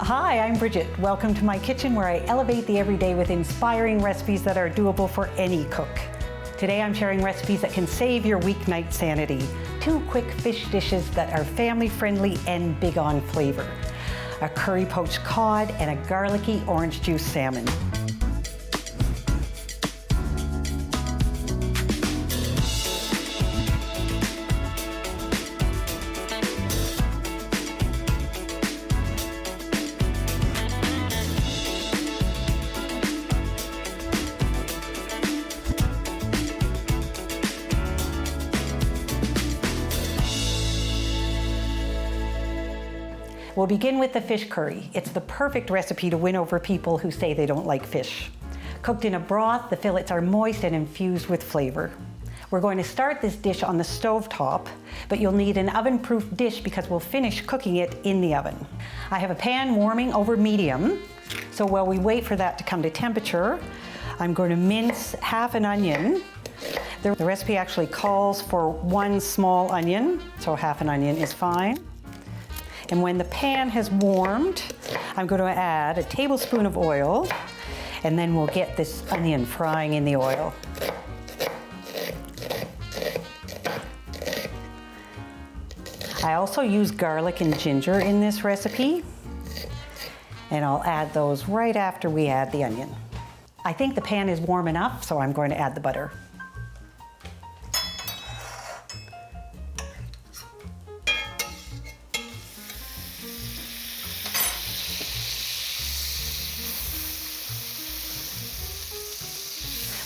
Hi, I'm Bridget. Welcome to my kitchen where I elevate the everyday with inspiring recipes that are doable for any cook. Today I'm sharing recipes that can save your weeknight sanity. 2 quick fish dishes that are family friendly and big on flavor. A curry-poached cod and a garlicky orange juice salmon. We'll begin with the fish curry. It's the perfect recipe to win over people who say they don't like fish. Cooked in a broth, the fillets are moist and infused with flavor. We're going to start this dish on the stove top, but you'll need an oven-proof dish because we'll finish cooking it in the oven. I have a pan warming over medium, so while we wait for that to come to temperature, I'm going to mince half an onion. The recipe actually calls for 1 small onion, so half an onion is fine. And when the pan has warmed, I'm going to add a tablespoon of oil, and then we'll get this onion frying in the oil. I also use garlic and ginger in this recipe, and I'll add those right after we add the onion. I think the pan is warm enough, so I'm going to add the butter.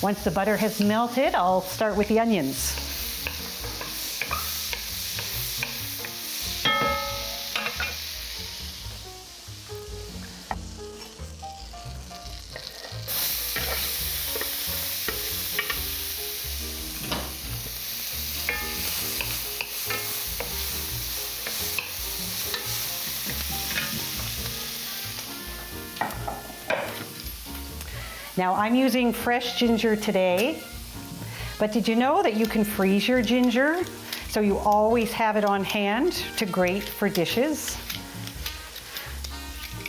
Once the butter has melted, I'll start with the onions. Now I'm using fresh ginger today, but did you know that you can freeze your ginger so you always have it on hand to grate for dishes?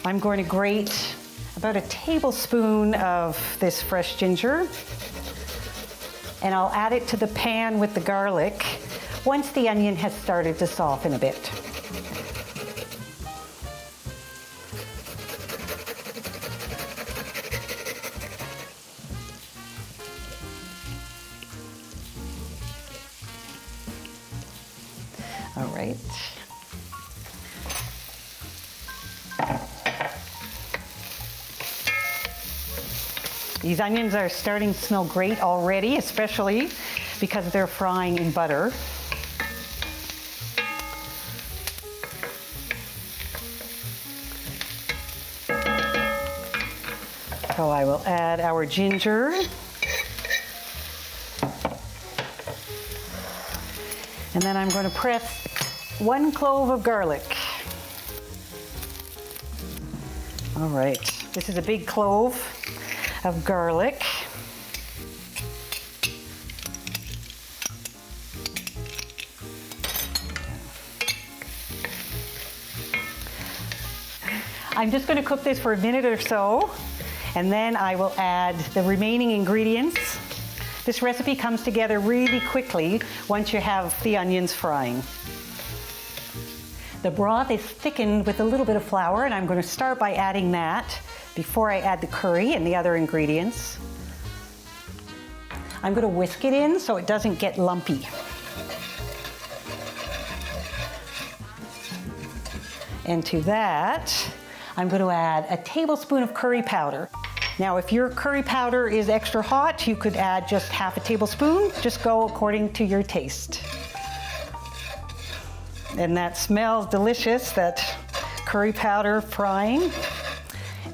I'm going to grate about a tablespoon of this fresh ginger, and I'll add it to the pan with the garlic once the onion has started to soften a bit. All right. These onions are starting to smell great already, especially because they're frying in butter. So I will add our ginger. And then I'm going to press 1 clove of garlic. All right, this is a big clove of garlic. I'm just going to cook this for a minute or so, and then I will add the remaining ingredients. This recipe comes together really quickly once you have the onions frying. The broth is thickened with a little bit of flour, and I'm going to start by adding that before I add the curry and the other ingredients. I'm going to whisk it in so it doesn't get lumpy. And to that, I'm going to add a tablespoon of curry powder. Now, if your curry powder is extra hot, you could add just half a tablespoon. Just go according to your taste. And that smells delicious, that curry powder frying.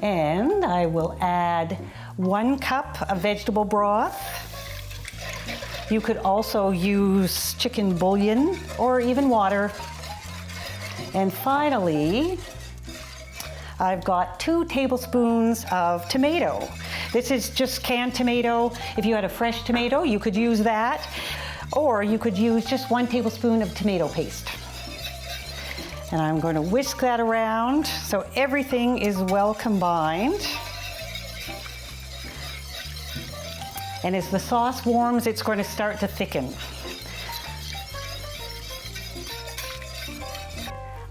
And I will add 1 cup of vegetable broth. You could also use chicken bouillon or even water. And finally, I've got 2 tablespoons of tomato. This is just canned tomato. If you had a fresh tomato, you could use that, or you could use just 1 tablespoon of tomato paste. And I'm going to whisk that around so everything is well combined. And as the sauce warms, it's going to start to thicken.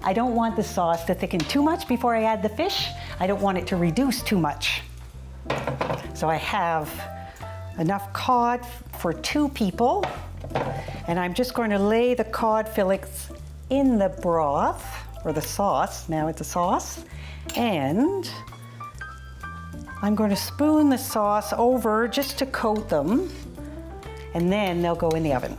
I don't want the sauce to thicken too much before I add the fish. I don't want it to reduce too much. So I have enough cod for 2 people. And I'm just going to lay the cod fillets in the broth, or the sauce. Now it's a sauce. And I'm going to spoon the sauce over just to coat them. And then they'll go in the oven.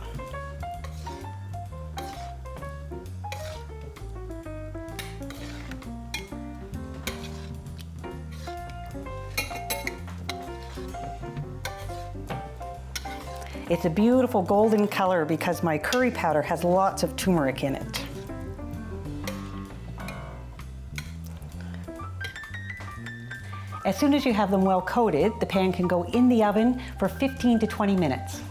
It's a beautiful golden color because my curry powder has lots of turmeric in it. As soon as you have them well coated, the pan can go in the oven for 15 to 20 minutes.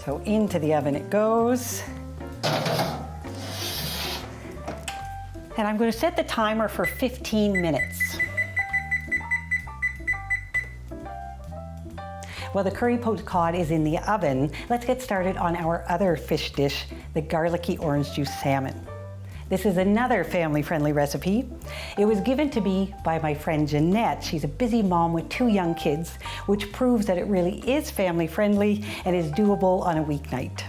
So into the oven it goes. And I'm going to set the timer for 15 minutes. While the curry-poached cod is in the oven, let's get started on our other fish dish, the garlicky orange juice salmon. This is another family-friendly recipe. It was given to me by my friend Jeanette. She's a busy mom with 2 young kids, which proves that it really is family-friendly and is doable on a weeknight.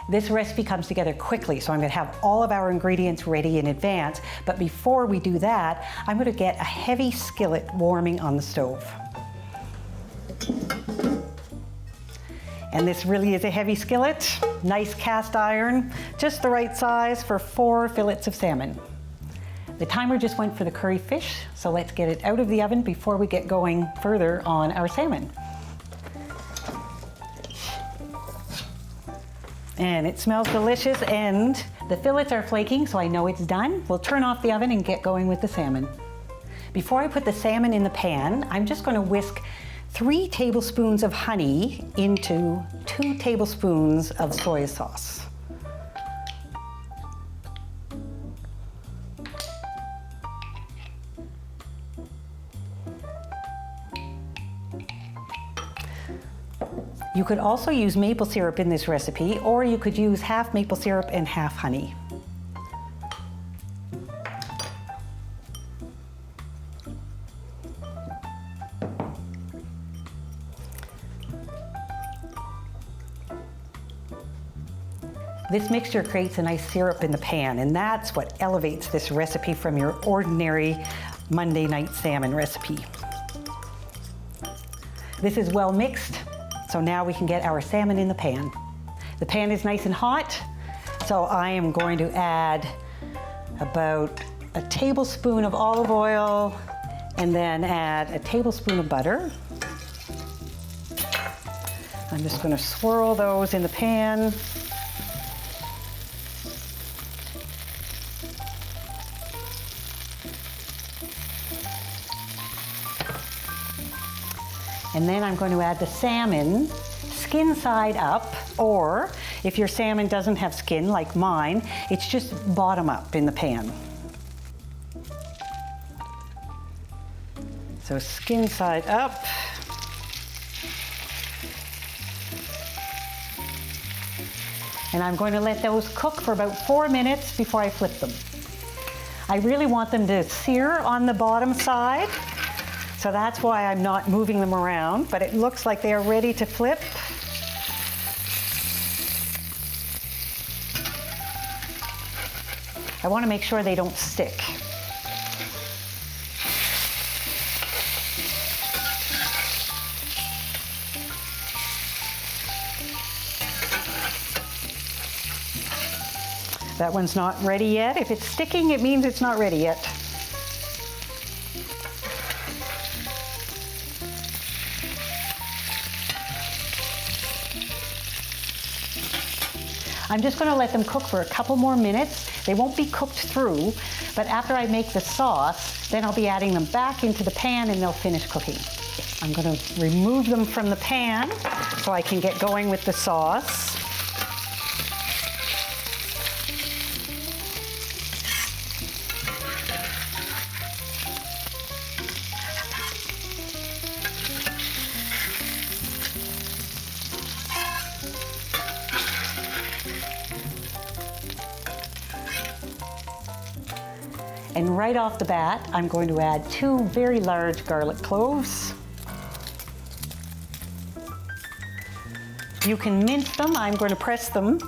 This recipe comes together quickly, so I'm going to have all of our ingredients ready in advance. But before we do that, I'm going to get a heavy skillet warming on the stove. And this really is a heavy skillet, nice cast iron, just the right size for 4 fillets of salmon. The timer just went for the curry fish, so let's get it out of the oven before we get going further on our salmon. And it smells delicious, and the fillets are flaking, so I know it's done. We'll turn off the oven and get going with the salmon. Before I put the salmon in the pan, I'm just going to whisk 3 tablespoons of honey into 2 tablespoons of soy sauce. You could also use maple syrup in this recipe, or you could use half maple syrup and half honey. This mixture creates a nice syrup in the pan, and that's what elevates this recipe from your ordinary Monday night salmon recipe. This is well mixed, so now we can get our salmon in the pan. The pan is nice and hot, so I am going to add about a tablespoon of olive oil and then add a tablespoon of butter. I'm just going to swirl those in the pan. And then I'm going to add the salmon, skin side up, or if your salmon doesn't have skin like mine, it's just bottom up in the pan. So skin side up. And I'm going to let those cook for about 4 minutes before I flip them. I really want them to sear on the bottom side. So that's why I'm not moving them around, but it looks like they are ready to flip. I want to make sure they don't stick. That one's not ready yet. If it's sticking, it means it's not ready yet. I'm just going to let them cook for a couple more minutes. They won't be cooked through, but after I make the sauce, then I'll be adding them back into the pan and they'll finish cooking. I'm going to remove them from the pan so I can get going with the sauce. And right off the bat, I'm going to add 2 very large garlic cloves. You can mince them, I'm going to press them.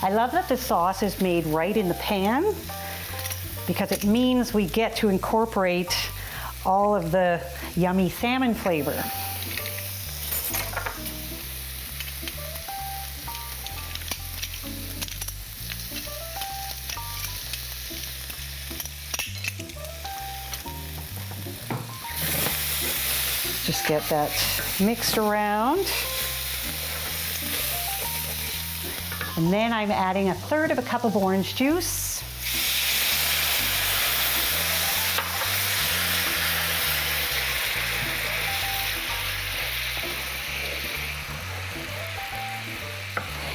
I love that the sauce is made right in the pan because it means we get to incorporate all of the yummy salmon flavor. Just get that mixed around. And then I'm adding 1/3 cup of orange juice.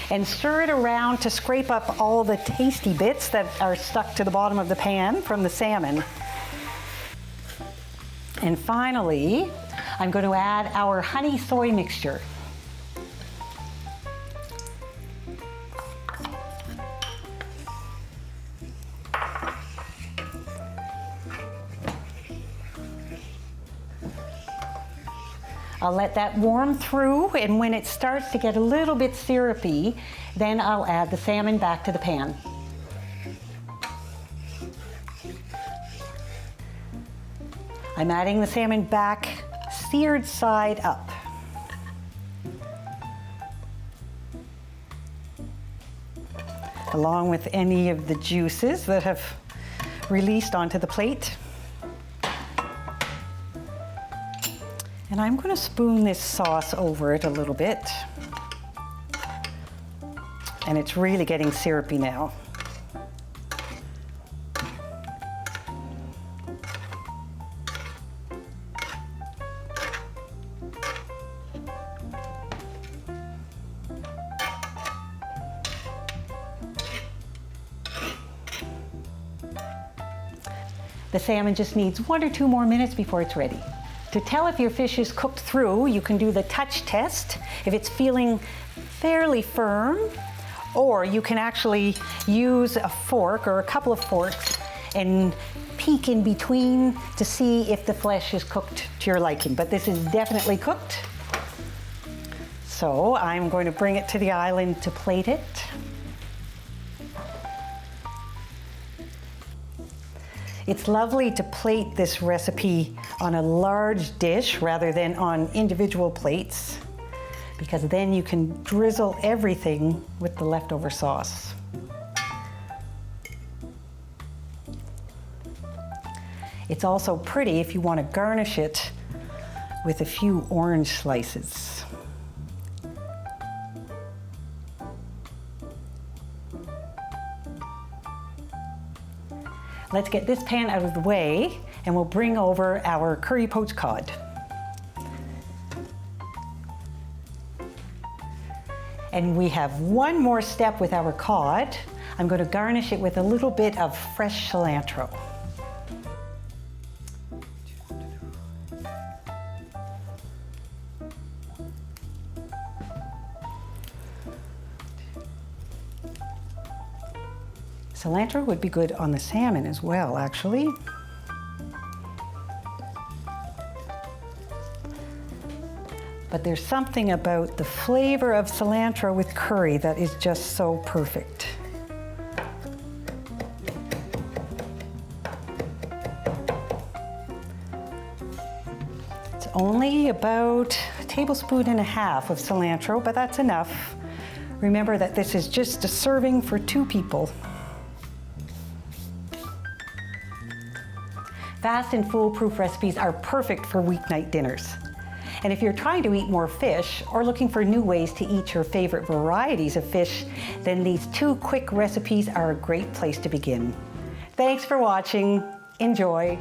And stir it around to scrape up all the tasty bits that are stuck to the bottom of the pan from the salmon. And finally, I'm going to add our honey soy mixture. I'll let that warm through, and when it starts to get a little bit syrupy, then I'll add the salmon back to the pan. I'm adding the salmon back, seared side up. Along with any of the juices that have released onto the plate. And I'm going to spoon this sauce over it a little bit. And it's really getting syrupy now. The salmon just needs 1 or 2 more minutes before it's ready. To tell if your fish is cooked through, you can do the touch test if it's feeling fairly firm, or you can actually use a fork or a couple of forks and peek in between to see if the flesh is cooked to your liking. But this is definitely cooked. So I'm going to bring it to the island to plate it. It's lovely to plate this recipe on a large dish rather than on individual plates, because then you can drizzle everything with the leftover sauce. It's also pretty if you want to garnish it with a few orange slices. Let's get this pan out of the way and we'll bring over our curry-poached cod. And we have one more step with our cod. I'm going to garnish it with a little bit of fresh cilantro. Cilantro would be good on the salmon as well, actually. But there's something about the flavor of cilantro with curry that is just so perfect. It's only about 1.5 tablespoons of cilantro, but that's enough. Remember that this is just a serving for 2 people. Fast and foolproof recipes are perfect for weeknight dinners. And if you're trying to eat more fish or looking for new ways to eat your favorite varieties of fish, then these 2 quick recipes are a great place to begin. Thanks for watching. Enjoy.